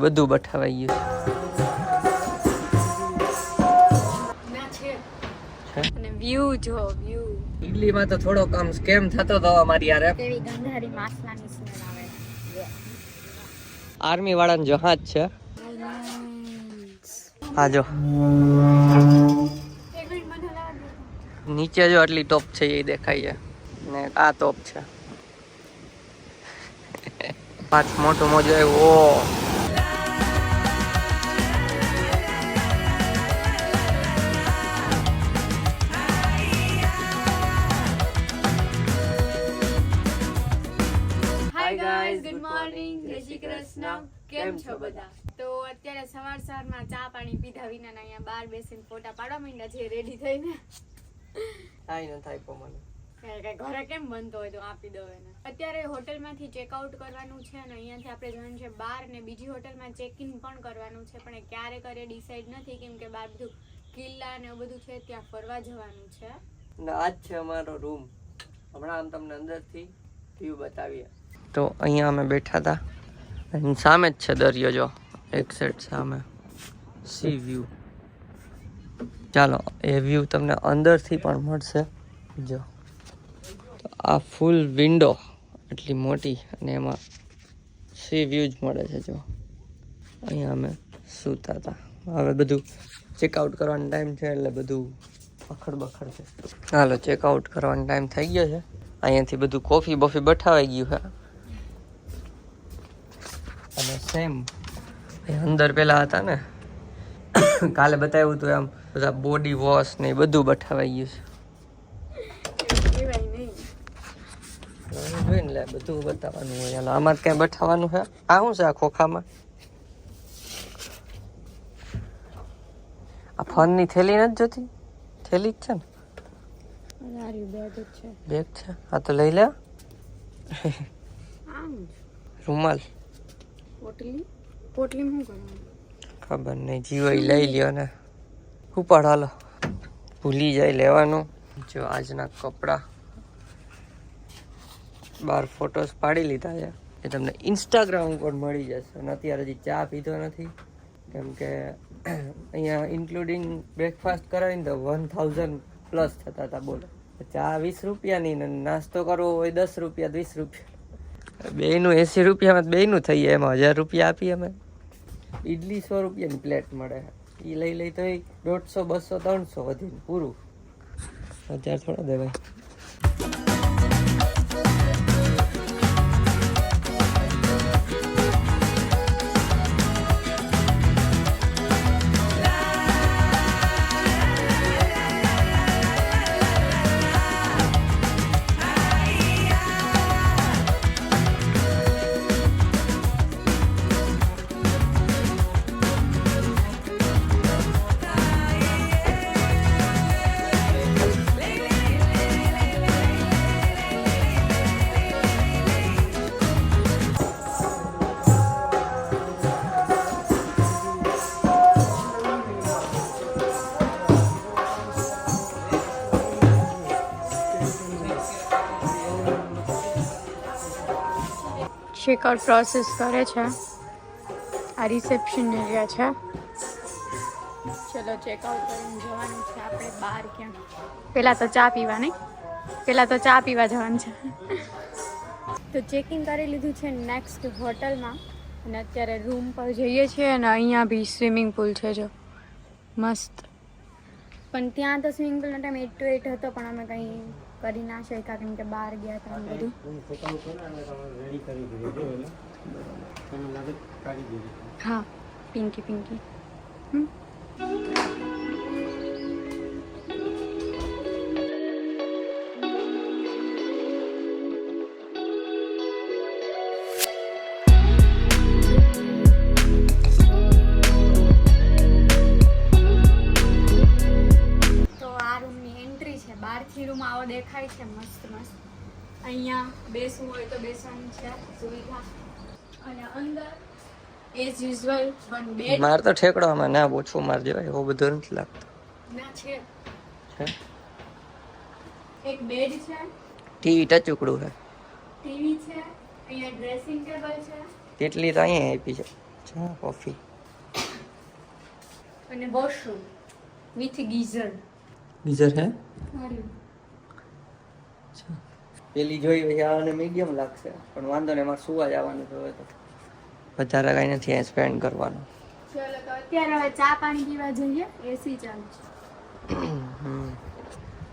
બધું બઠાવાઈ ગયું છે અને વ્યૂ જો વ્યૂ. ઇડલીમાં તો થોડોક આમ સ્કેમ થતો તો અમારી યાર. કેવી ગંધારી માસલાની સ્મેલ આવે. આર્મી વાળાનો જહાજ છે આ જો. નીચે જો આટલી ટોપ છે એ દેખાય છે ને આ ટોપ છે. પાંચ મોટો મોજો આવ્યો. ગુડ મોર્નિંગ, જય શ્રી કૃષ્ણ. કેમ છો બધા? તો અત્યારે સવારમાં ચા પાણી પીધા વિના અહીંયા બહાર બેસીને ફોટા પાડવા માંડ્યા છે રેડી થઈને. થાય ન થાય મને કે ઘરે કેમ બનતો હોય તો આપી દો એને. અત્યારે હોટલમાંથી ચેકઆઉટ કરવાનું છે અને અહીંયાથી આપણે જવાનું છે બહાર ને બીજી હોટલમાં ચેક ઇન પણ કરવાનું છે, પણ ક્યારે કરીએ ડિસાઈડ નથી કેમ કે બહાર બધું કિલ્લા ને એવું બધું છે ત્યાં ફરવા જવાનું છે. ને આજ છે અમારો રૂમ. હમણાં આમ તમને અંદરથી વ્યૂ બતાવીએ. તો અહીંયા અમે બેઠા હતા અને સામે જ છે દરિયો જો એક સાઈડ સામે સી વ્યૂ. ચાલો એ વ્યૂ તમને અંદરથી પણ મળશે જો. તો આ ફૂલ વિન્ડો એટલી મોટી અને એમાં સી વ્યૂ જ મળે છે જો. અહીંયા અમે સૂતા હતા. હવે બધું ચેકઆઉટ કરવાનો ટાઈમ છે એટલે બધું બખડ બખડ છે. હાલો ચેકઆઉટ કરવાનો ટાઈમ થઈ ગયો છે. અહીંયાથી બધું કોફી બોફી બઠાવાઈ ગયું છે અને સેમ અંદર પેલા હતા ને કાલે બતાવ્યું હતું એમ બધા બોડી વોશ ને બધું બઠાવાઈ ગયું છે. જોઈને લે બધું બતાવવાનું હોય. આમાં જ કઈ બઠાવાનું છે? આ શું છે આ ખોખામાં? આ ફોનની થેલી નથી જોતી? થેલી જ છે ને? બેગ છે. હા તો લઈ લે. રૂમાલ ખબર નહીં. જીવો લઈ લ્યો ને ઉપાડ. હાલો ભૂલી જાય લેવાનું. જો આજના કપડા બાર ફોટોસ પાડી લીધા છે એ તમને ઇન્સ્ટાગ્રામ ઉપર મળી જશે. અને અત્યારે હજી ચા પીધો નથી કેમ કે અહીંયા ઇન્ક્લુડિંગ બ્રેકફાસ્ટ કરાવીને તો 1000 પ્લસ થતા હતા. બોલો ચા 20 રૂપિયાની ને નાસ્તો કરવો હોય 10 રૂપિયા 20 રૂપિયા બેનું 80 રૂપિયામાં બેનું થઈ જાય. એમાં 1000 રૂપિયા આપી અમે. ઇડલી 100 રૂપિયાની પ્લેટ મળે એ લઈ લઈ તો 150 200 300 વધીને પૂરું. 1000 થોડા દેવાય. ચેકઆઉટ પ્રોસેસ કરે છે. આ રિસેપ્શન એરિયા છે. ચલો ચેકઆઉટ કરીને જવાનું છે આપણે બહાર. ક્યાં પહેલાં તો ચા પીવા નહીં, પહેલાં તો ચા પીવા જવાનું છે. તો ચેકિંગ કરી લીધું છે નેક્સ્ટ હોટલમાં અને અત્યારે રૂમ પર જઈએ છીએ. અને અહીંયા બી સ્વિમિંગ પુલ છે જો મસ્ત. પણ ત્યાં તો સ્વિમિંગ પુલનો ટાઈમ 8 to 8 હતો પણ અમે કંઈ કરી ના શક્યા કેમ કે બહાર ગયા હતા બધું. હા પિંકી પિંકી. રૂમ આવો દેખાય છે મસ્ત મસ્ત. અહીંયા બેસવું હોય તો બેસવાની છે સુવિધા. અને અંદર એઝ યુઝ્યુઅલ વન બેડ. માર તો ઠેકડોમાં ના ઓછું માર જેવાય એવો બધો નથી લાગતો. ના છે એક બેડ છે. ટીવી ટચુકડું છે. ટીવી છે. અહીંયા ડ્રેસિંગ ટેબલ છે. તેટલી તો અહીંયા આપી છે ચા કોફી અને વોશરૂમ વિથ ગીઝર. ગીઝર હે પેલી જોઈ હોય આને મીડિયમ લાગશે પણ વાંધો ને એમાં સુવા જવાનું છે હવે તો વધારે કઈ નથી અહીં સ્પેન્ડ કરવાનું. ચલો તો અત્યારે હવે ચા પાણી પીવા જઈએ. એસી ચાલુ છે.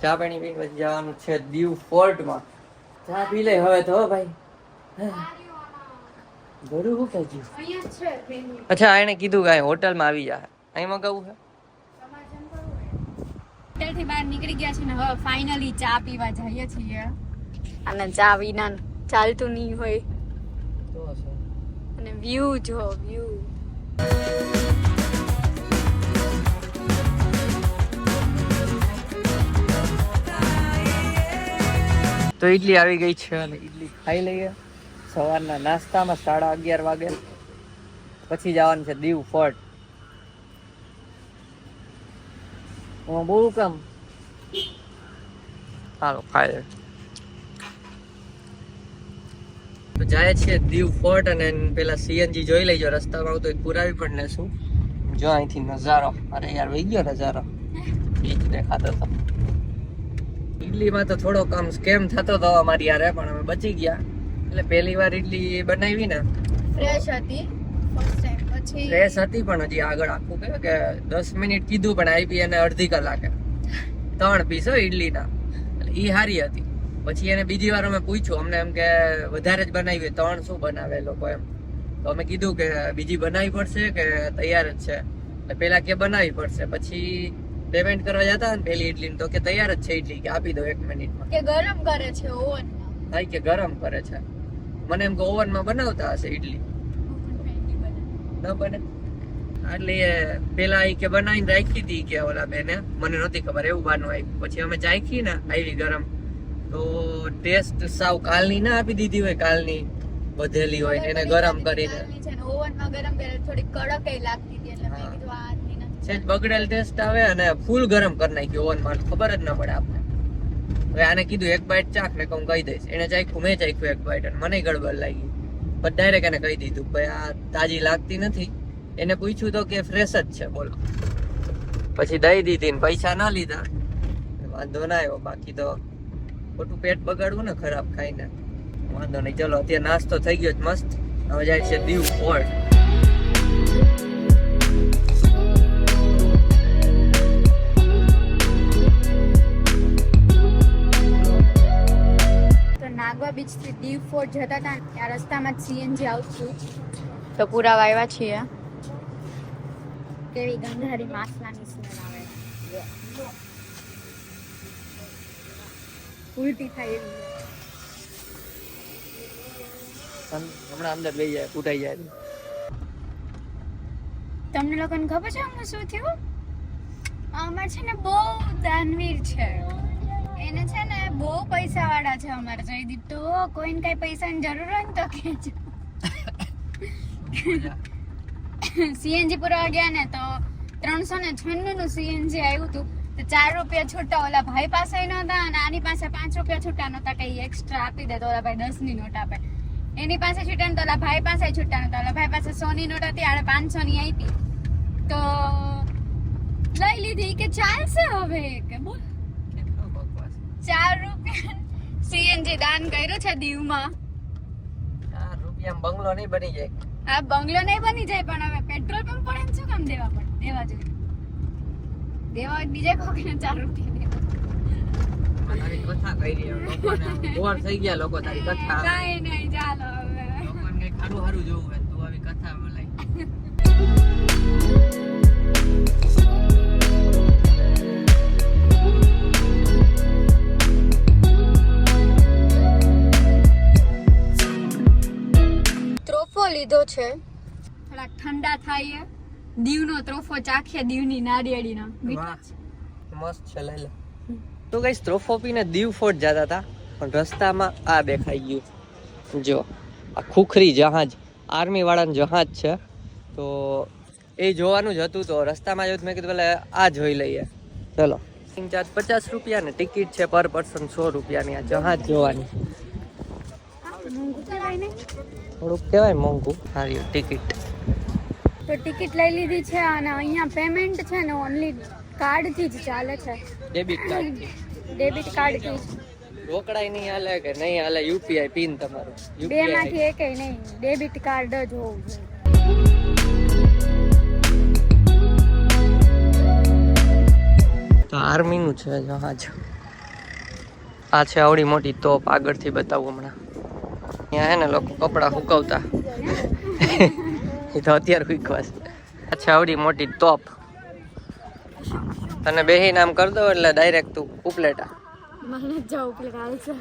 ચા પાણી પીને પછી જવાનું છે દીવ ફોર્ટમાં. ચા પી લે હવે તો ભાઈ. ઘરું શું કહી ગયું? અહીંયા છે venue. અચ્છા એને કીધું કે અહીં હોટલમાં આવી જાય અહીં મગાવું છે. હોટલથી બહાર નીકળી ગયા છે ને હવે ફાઇનલી ચા પીવા જઈએ છીએ. અને ચા વિના ચાલતું નહીં હોય. તો શું અને વ્યૂ જો વ્યૂ. તો ઈડલી આવી ગઈ છે અને ઈડલી ખાઈ લઈએ સવારના નાસ્તામાં 11:30 વાગે. પછી જવાનું છે દીવ ફોર્ટ. બહુ કામ હાલો ખાઈ તો જાય છે દીવ ફોર્ટ અને પેલા સીએનજી જોઈ લેજો રસ્તામાં તો પુરાવી પણ લેશું. જો અહીંથી નજારો અરે યાર વહી ગયો નજારો બીચ દેખાતો હતો. ઈડલીમાં તો થોડો કામ સ્કેમ થતો હતો અમારી યારે પણ અમે બચી ગયા. એટલે પહેલી વાર ઈડલી બનાવી ને ફ્રેશ હતી ફર્સ્ટ ટાઈમ. પછી ફ્રેશ હતી પણ હજી આગળ આખું કે 10 મિનિટ કીધું પણ આવી એને અડધી કલાકે 3 પીસ ઈડલીના એટલે ઈ સારી હતી. પછી એને બીજી વાર અમે પૂછ્યું અમને એમ કે વધારે જ બનાવી 3 શું બનાવે લોકો એમ. તો અમે કીધું કે બીજી બનાવવી પડશે કે તૈયાર જ છે. એટલે પેલા કે બનાવવી પડશે પછી પેમેન્ટ કરવા જતા ને પેલી ઈડલી તો કે તૈયાર જ છે ઈડલી કે આપી દો 1 મિનિટમાં. કે ગરમ કરે છે ઓવનમાં. હા કે ગરમ કરે છે. મને એમ કે ઓવનમાં બનાવતા હશે ઈડલી ન બને એટલે પેલા એ કે બનાવીને રાખી હતી કે ઓલા બેને મને નહોતી ખબર એવું બાનું આવ્યું. પછી અમે ચાખી ને આવી ગરમ તો ટેસ્ટ સાવ કાલની ના આપી દીધી હોય કાલની વધેલી હોય એને ગરમ કરીને ઓવનમાં ગરમ કરે થોડી કડક લાગતી હતી એટલે મેં કીધું આ આદમી નથી. સેજ બગડેલ ટેસ્ટ આવે અને ફૂલ ગરમ કરી નાખ્યું ઓવનમાં ખબર જ ના પડે આપણે. હવે આને કીધું 1 બાઈટ ચાખ ને કહું કહી દઈશ. એને ચાખ્યું મેં ચાખ્યું 1 બાઈટ અને મને ગડબડ લાગી પણ ડાયરેક્ટ એને કહી દીધું ભાઈ આ તાજી લાગતી નથી. એને પૂછ્યું તો કે ફ્રેશ જ છે બોલો. પછી દઈ દીધી ને પૈસા ના લીધા વાંધો ના આવ્યો. બાકી તો ખોટું પેટ બગાડવું ને ખરાબ ખાઈને વાંધો નહીં. ચલો અત્યારે નાસ્તો થઈ ગયો મસ્ત. હવે જાય છે દીવ ફોર્ટ. નાગવા બીચ થી દીવ ફોર્ટ જતા હતા ત્યાં રસ્તામાં સીએનજી આવતું તો પૂરા વાવ્યા છીએ. કેવી ગંધારી માસલાની સ્મેલ આવે. ઉલટી થાય એવી. હમણાં અંદર લઈ જાય ઉઠાઈ જાય. તમને લોકોને ખબર છે અમને શું થયું? અમાર છે ને બહુ દાનવીર છે. એને છે ને બહુ પૈસા વાળા છે અમારે જયદીપ. તો કોઈને કઈ પૈસાની જરૂર હોય ને તો કહેજો. સીએનજી પુરવા ગયા ને તો 396 નું સીએનજી આવ્યું હતું તો 4 રૂપિયા છૂટા ઓલા ભાઈ પાસે નહોતા અને આની પાસે 5 રૂપિયા છૂટા નહોતા. કઈ એક્સ્ટ્રા આપી દે તો ઓલા ભાઈ 10 ની નોટ આપે. એની પાસે છૂટા ને તો ઓલા ભાઈ પાસે છૂટા નહોતા. ઓલા ભાઈ પાસે 100 ની નોટ હતી આને 500 ની આપી તો લઈ લીધી કે ચાલશે હવે કે બોલ 4 રૂપિયા સીએનજી દાન કર્યું છે દીવમાં. 4 રૂપિયા બંગલો નહીં બની જાય. આ બંગલો નહીં બની જાય પણ હવે પેટ્રોલ પંપ પણ એમ શું કામ દેવા પડે? દેવા જોઈએ. દેવા હોય બીજે કોઈને 4 રૂપિયા તારી કથા કરી લોકોને બોર થઈ ગયા લોકો તારી કથા. કાઈ નહીં ચાલો હવે લોકોને કઈ ખારું ખારું જોવું હોય તું આવી કથા બોલાય. લીધો છે થોડા ઠંડા થાય દીવનો ત્રોફો ચાખીએ દીવની નારિયેળીનો મસ્ત છે લઈ લે. તો ગાઈસ ત્રોફો પીને દીવ ફોર્ટ જતા હતા પણ રસ્તામાં આ દેખાઈ ગયું જો આ ખુખરી જહાજ આર્મી વાળાનું જહાજ છે તો એ જોવાનું જ હતું. તો રસ્તામાં જોયું મેં કીધું પેલા આ જોઈ લઈએ. ચલો ચાર્જ 50 રૂપિયા ને ટિકિટ છે પર પર્સન 100 રૂપિયાની. આ જહાજ જોવાની થોડુંક કહેવાય મોંઘું. સારી ટિકિટ તો ટિકિટ લઈ લીધી છે અને અહીંયા પેમેન્ટ છે ને ઓનલી કાર્ડથી જ ચાલે છે, ડેબિટ કાર્ડ થી. ડેબિટ કાર્ડથી જ. રોકડાય નહીં હાલે કે નહીં હાલે? યુપીઆઈ પિન તમારું બે માંથી એકેય નહીં, ડેબિટ કાર્ડ જ હોવું જોઈએ. તો આર્મી નું છે જહાજ. આ છે આવડી મોટી તોપ. આગળથી બતાવું હમણાં. અહીંયા હે ને લોકો કપડા સુકવતા. એ તો અત્યારે સુકવાશે. આ છે આવડી મોટી તોપ. તને બેહી નામ કરી દો એટલે ડાયરેક્ટ તું ઉપલેટા. મને જાવ ઉપલેટા છે.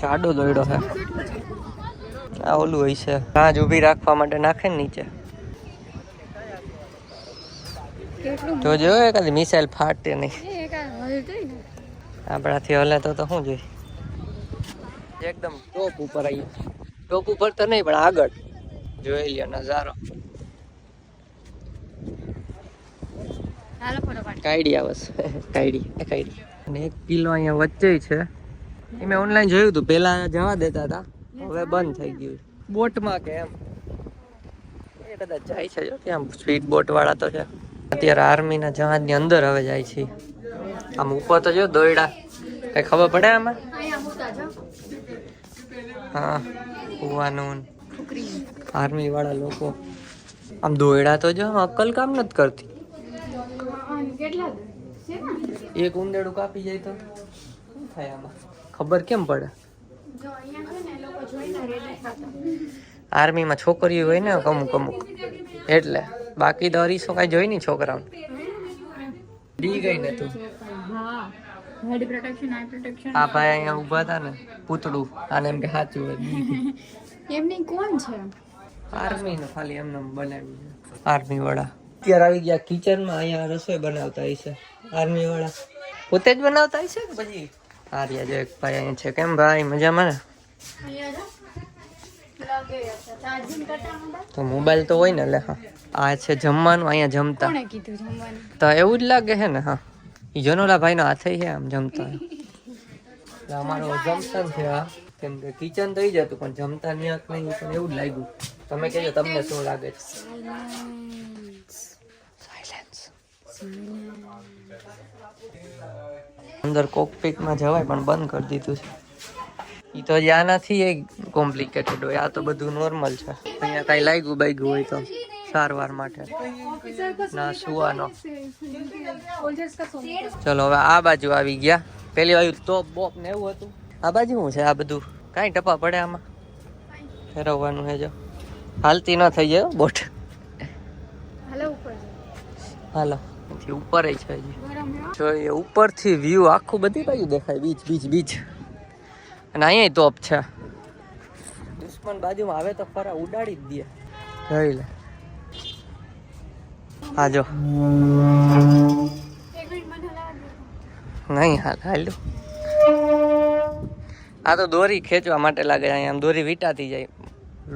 જાડો દોડ્યો છે. આ ઓલું હોય છે જહાજ ઊભી રાખવા માટે નાખે ને નીચે. કેટલું જો જો એકાદી મિસાઇલ ફાટે નહીં. એ કાંઈ હલતોય ને. આપણાથી હલે તો શું જોઈએ. એકદમ ટોપ ઉપર આવી. ટોપ ઉપર તો નહીં પણ આગળ જોઈ લ્યો નજારો. હાલો ફોટો પાડ. કાયડી આવસ. કાયડી. અને એક કિલો અહીંયા વચ્ચે છે. એ મેં ઓનલાઈન જોયું હતું. પહેલા જવા દેતા હતા, હવે બંધ થઈ ગયું. બોટમાં કે એમ એ કદાચ જાય છે. જો ત્યાં સ્પીડ બોટ વાળા તો છે. અત્યારે આર્મીના જહાજની અંદર હવે જાય છે. આમ ઉપર તો જો દોયડા. કઈ ખબર પડે આમાં? અહીંયા મૂકતા જાઓ. હા કુવાનું છોકરી આર્મી વાળા લોકો આમ દોયડા તો જો અક્કલ કામ નથી કરતી. કેટલા છે ને? એક ઉંદેડું કાપી જાય તો શું થાય આમાં? ખબર કેમ પડે? જો અહીંયા છે ને એ લોકો જોઈને રેડી થતા. આર્મીમાં છોકરીઓ હોય ને અમુક એટલે બાકી તો અરીસો કાંઈ જોઈ નહીં છોકરાઓને. ડી ગઈ ને તું. હા હેડ પ્રોટેક્શન, આઈ પ્રોટેક્શન. આ ભાઈ અહીંયા ઊભા હતા ને પૂતળું આને એમ કે સાચું હોય. એમની કોણ છે? આર્મી નું ખાલી એમને બનાવ્યું છે આર્મી વાળા. અત્યારે આવી ગયા કિચનમાં. અહીંયા રસોઈ બનાવતા હશે આર્મી વાળા. પોતે જ બનાવતા હશે કે પછી? આ રહ્યા જો એક ભાઈ અહીંયા છે. કેમ ભાઈ મજામાં ને? અહીંયા જો લાગે છે ચાર્જિંગ કરતા હતા. તો મોબાઈલ તો હોય ને. એટલે હા આ છે જમવાનું. અહીંયા જમતા કોણે કીધું જમવાનું? તો એવું જ લાગે છે ને. હા એ જનોલા ભાઈનો હાથે છે આમ જમતા. એટલે અમારો જમશન છે આ. કેમ કે કિચન થઈ જતું પણ જમતા ન્યાક નહીં પણ એવું જ લાગ્યું. તમે કહેજો તમને શું લાગે છે? સાયલેન્સ. અંદર કોકપીટમાં જવાય પણ બંધ કરી દીધું છે. એ તો હજી આનાથી એ કોમ્પ્લિકેટેડ હોય. આ તો બધું નોર્મલ છે. અહીંયા કાંઈ લાગ્યું બાગ્યું હોય તો સારવાર માટે ના સુવાનો. ચલો હવે આ બાજુ આવી ગયા. પેલી બાજુ તોપ બોપ ને એવું હતું. આ બાજુ શું છે? આ બધું કાંઈ ટપા પડે આમાં? ફેરવવાનું છે. જો હાલતી ન થઈ જાય બોટ. હાલો ઉપર હાલો ઉપર છે હજી. ગરમ હે. જોઈએ ઉપરથી વ્યૂ આખું બધી બાજુ દેખાય. બીચ અને અહીંયા તોપ છે. દુશ્મન બાજુમાં આવે તો ખરા ઉડાડી જ દે. જોઈ લે. હા જો એક મિનિટ મને લાગે. નહીં હાલ્યું. આ તો દોરી ખેંચવા માટે લાગે. અહીંયા આમ દોરી વીટાતી જાય.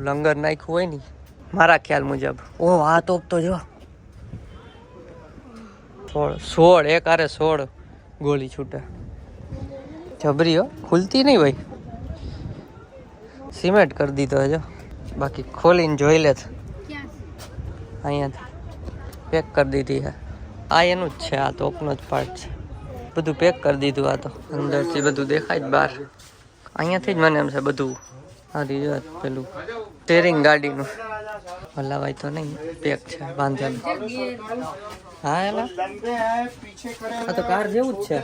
લંગર નાખ્યું હોય ને મારા ખ્યાલ મુજબ. ઓહ આ તોપ તો જો 16 એક આરે 16 ગોળી છૂટે. જબરી હો. ખુલતી નહીં ભાઈ. સિમેન્ટ કરી દીધો જો. બાકી ખોલીને જોઈ લે. ક્યાં? અહીંયાથી પેક કરી દીધી છે. આ એનું જ છે. આ તોપનો જ પાર્ટ છે. બધું પેક કરી દીધું. આ તો અંદરથી બધું દેખાય જ બહાર. અહીંયાથી જ મને એમ છે બધું. આ રીજો પેલું સ્ટેરિંગ ગાડીનું હલાવાય તો નહીં. પેક છે બાંધેલું. હા એલા આ તો કાર જેવું જ છે.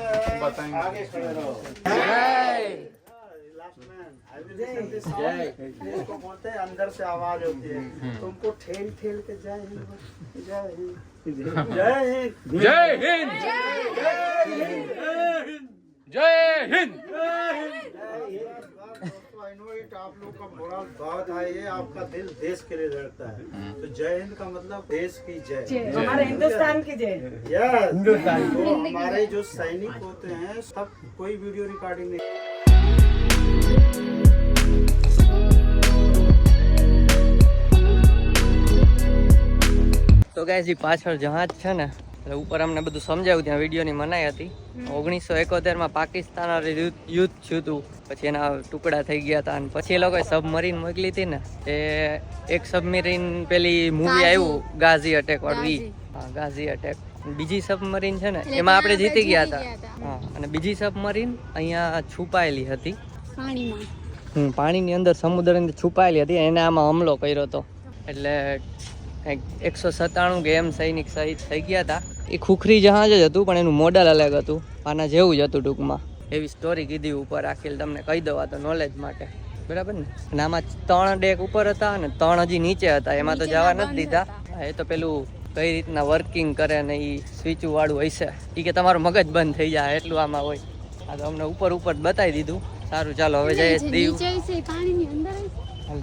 इसको बोलते हैं अंदर से आवाज होती है तुमको ठेल ठेल के जय हिंद जय हिंद जय हिंद जय हिंद जय हिंद आई नो इट आप लोग का बड़ा भाव था ये आपका दिल देश के लिए लड़ता है तो जय हिंद का मतलब देश की जय हमारे हिंदुस्तान की जय यस हिंदुस्तान तो हमारे जो सैनिक होते हैं सब कोई वीडियो रिकॉर्डिंग नहीं તો ગાઈસ પાછળ જહાજ છે ને એટલે ઉપર અમને બધું સમજાવ્યું. ત્યાં વિડીયોની મનાઈ હતી. 1971માં પાકિસ્તાન યુદ્ધ થયું હતું, પછી એના ટુકડા થઈ ગયા હતા, અને પછી એ લોકોએ સબમરીન મોકલી હતી ને, એ એક સબમરીન પેલી મૂવી આવ્યું ગાઝી અટેક વાળું, હા ગાઝી અટેક. બીજી સબમરીન છે ને એમાં આપણે જીતી ગયા હતા. હા, અને બીજી સબમરીન અહીંયા છુપાયેલી હતી પાણીમાં. પાણીની અંદર સમુદ્રની અંદર છુપાયેલી હતી. એને આમાં હુમલો કર્યો હતો, એટલે કંઈક 197 કે એમ સૈનિક શહીદ થઈ ગયા હતા. એ ખુખરી જહાજ જ હતું, પણ એનું મોડલ અલગ હતું, આના જેવું જ હતું ટૂંકમાં. એવી સ્ટોરી કીધી ઉપર આખી, તમને કહી દઉં તો નોલેજ માટે, બરાબર ને. અને આમાં 3 ડેક ઉપર હતા અને 3 હજી નીચે હતા, એમાં તો જવા નથી દીધા. એ તો પેલું કઈ રીતના વર્કિંગ કરે ને એ સ્વિચું વાળું હશે, એ કે તમારું મગજ બંધ થઈ જાય એટલું આમાં હોય. આ તો અમને ઉપર બતાવી દીધું. સારું ચાલો હવે જઈએ દીવ.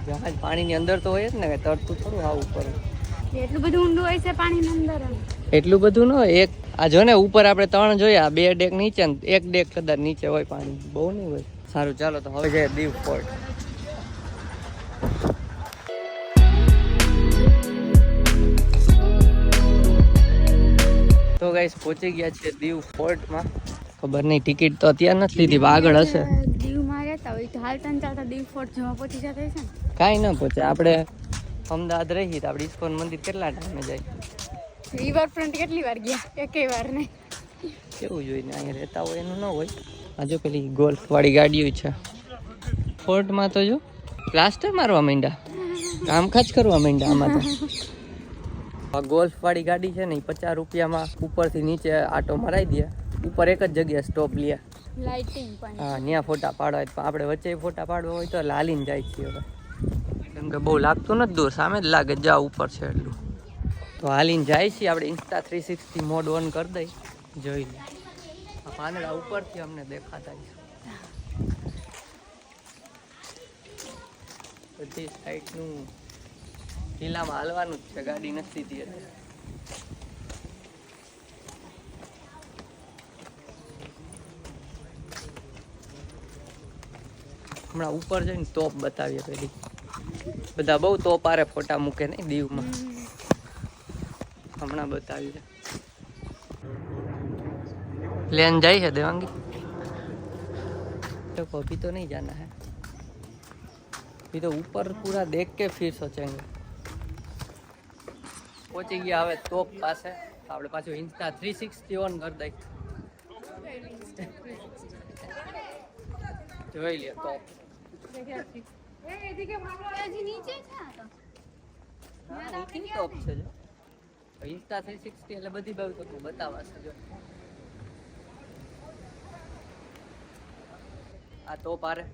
જહાજ પાણીની અંદર તો હોય જ ને, તરતું થોડું આવું ઉપર. એટલું બધું ઊંડું હોય છે પાણીની અંદર? એટલું બધું ન હોય. એક આ જો ને ઉપર આપણે 3 જોયા, 2 ડેક નીચે ને 1 ડેક કદાચ નીચે હોય પાણી, બહુ નહીં હોય. સારું ચાલો તો હવે જઈએ દીવ ફોર્ટ. તો ગાઈસ પહોંચી ગયા છે દીવ ફોર્ટમાં. ખબર નહીં ટિકિટ તો અત્યારે નથી લીધી, આગળ હશે. દીવમાં રહેતા હોય તો હાલતા ને ચાલતા દીવ ફોર્ટ જોવા પહોંચી જતા હશે ને? કાંઈ ન પહોંચે. આપણે અમદાવાદ રહીએ તો આપણે ઇસ્કોન મંદિર કેટલા ટાઈમે જાય? રિવરફ્રન્ટ કેટલી વાર ગયા? એકેય વાર નહીં. કેવું જોઈને અહીંયા રહેતા હોય એનું ન હોય. આ જો પેલી ગોલ્ફ વાળી ગાડીઓ છે ફોર્ટમાં. તો જો પ્લાસ્ટર મારવા માંડ્યા, કામકાજ કરવા માંડ્યા આમાં તો. આ ગોલ્ફ વાળી ગાડી છે ને એ 50 રૂપિયામાં ઉપરથી નીચે આટો મરાઈ દે. ઉપર એક જ જગ્યાએ સ્ટોપ લે. લાઇટિંગ પણ. હા, ત્યાં ફોટા પાડવા હોય. આપણે વચ્ચે ફોટા પાડવા હોય તો લાલીને જાય છે હવે, કેમ કે બહુ લાગતું નથી દૂર, સામે જ લાગે જા ઉપર છે એટલું. તો હાલીને જાય છે. આપણે ઇન્સ્ટા 360 મોડ ઓન કરી દઈ, જોઈ લે. આ પાંદડા ઉપરથી અમને દેખાતા છે. બધી સાઈડનું ઢીલામાં હાલવાનું જ છે, ગાડી નથી તી એટલે. હમણાં ઉપર જઈને તોપ બતાવીએ પેલી. બધા બહુ તોપ આરે ફોટા મૂકે નહીં દીવમાં. હમણાં બતાવીએ. પ્લેન જાય છે દેવાંગી? तो अभी तो नहीं जाना है, अभी तो ऊपर पूरा देख के फिर सोचेंगे. पहुंची गया હવે તોપ પાસે. આપણે પાછું ઇન્સ્ટા 360 ઓન કરી દઈ, જોઈ લે તોપ. તોપ છે જો ઇન્સ્ટા 360 એટલે બધી બાજુ તો બતાવાશે. જો આ તોપ આરે,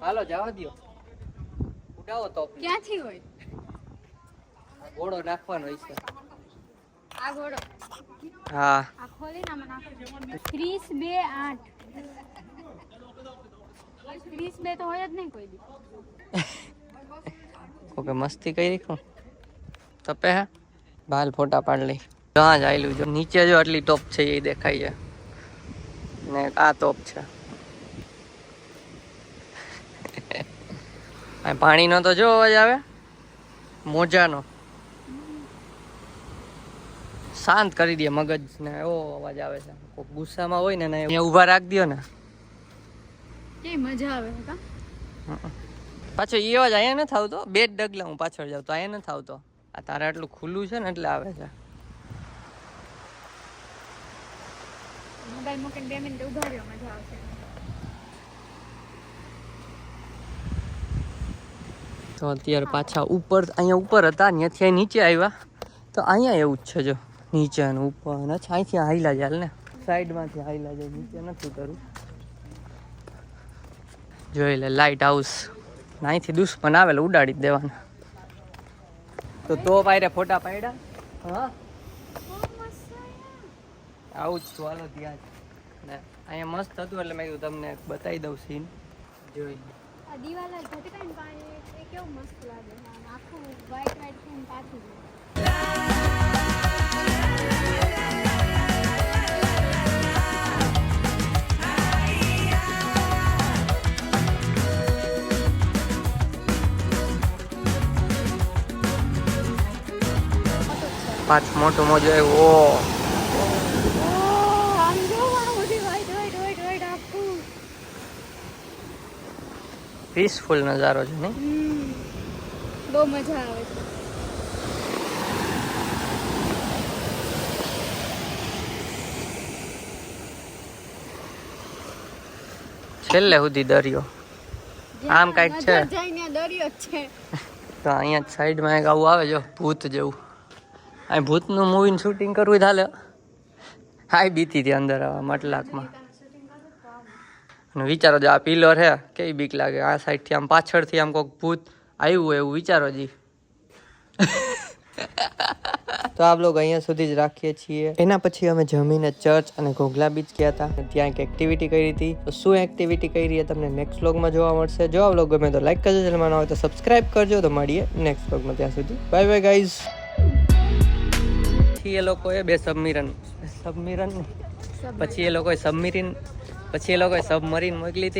હાલો જવા દો, ઉડાવો તોપ. ક્યાંથી હોય? ઘોડો નાખવાનો હોય છે. આ ઘોડો? હા. આ ખોલી ના મને નાખો. 30-2-8. 30-2 તો હોય જ નહીં કોઈ દી. ઓકે, મસ્તી કરી કોણ તપે હે. બાલ ફોટા પાડ લઈ. ત્યાં જ આવેલું જો નીચે જો આટલી ટોપ છે એ દેખાય છે ને આ ટોપ છે. પાણીનો તો જો અવાજ આવે, મોજાનો. શાંત કરી દે મગજ ને, એવો અવાજ આવે છે. કોઈ ગુસ્સામાં હોય ને અહીંયા ઊભા રાખી દો ને, કે મજા આવે. પાછો એ અવાજ અહીંયા નથી આવતો. 2 ડગલા હું પાછળ જાઉં તો અહીંયા નથી આવતો. આ તારે આટલું ખુલ્લું છે ને એટલે આવે છે. મોબાઈલ મૂકીને 2 મિનિટ ઉભા રહ્યો, મજા આવશે. તો અત્યારે પાછા ઉપર, અહીંયા ઉપર હતા, ત્યાંથી નીચે આવ્યા. તો અહીંયા એવું જ છે જો, નીચે અને ઉપર. અચ્છા, અહીંથી હાઈલા જાય ને, સાઈડમાંથી હાઈલા જાય, નીચે નથી ઉતરવું. જોઈ લે લાઇટ હાઉસ. અહીંથી દુશ્મન આવેલા ઉડાડી જ દેવાના. તો પાયરે ફોટા પાડ્યા. હા, આવું જ છું. હાલો ત્યાં જ ને, અહીંયા મસ્ત હતું એટલે મેં કીધું તમને બતાવી દઉં સીન. જોઈ આ દિવાલ ઘટકાઈને પાણી એ કેવું મસ્ત લાગે. આખું વ્હાઈટ થઈને પાછું પાછું મોટું મોજો આવ્યો. પીસફુલ નજારો છે ને. બહુ મજા આવે છે. છેલ્લે સુધી દરિયો. આમ કાંઈક છે. નજર જાય ને દરિયો જ છે. તો અહીંયા સાઈડમાં એક આવું આવે જો ભૂત જેવું. અહીં ભૂતનું મૂવીનું શૂટિંગ કરવું ચાલે. હાય બીતી હતી અંદર આવા માટલાકમાં. અને વિચારો જો આ પિલર હે કેવી બીક લાગે. આ સાઈડથી આમ પાછળથી આમ કોઈક ભૂત આવ્યું હોય એવું વિચારો જી. તો આપ લોકો અહીંયા સુધી જ રાખીએ છીએ. એના પછી અમે જમીને ચર્ચ અને ઘોઘલા બીચ ગયા હતા. ત્યાં એક એક્ટિવિટી કરી હતી. તો શું એક્ટિવિટી કરી તમને નેક્સ્ટ વ્લોગમાં જોવા મળશે. જો આ વ્લોગ ગમે તો લાઈક કરજો, ચેનલમાં ન હોય તો સબસ્ક્રાઇબ કરજો. તો મળીએ નેક્સ્ટ વ્લોગમાં. ત્યાં સુધી બાય બાય ગાઈઝ. પછી એ લોકોએ બે સબમરીન પછી એ લોકોએ સબમરીન મોકલી હતી.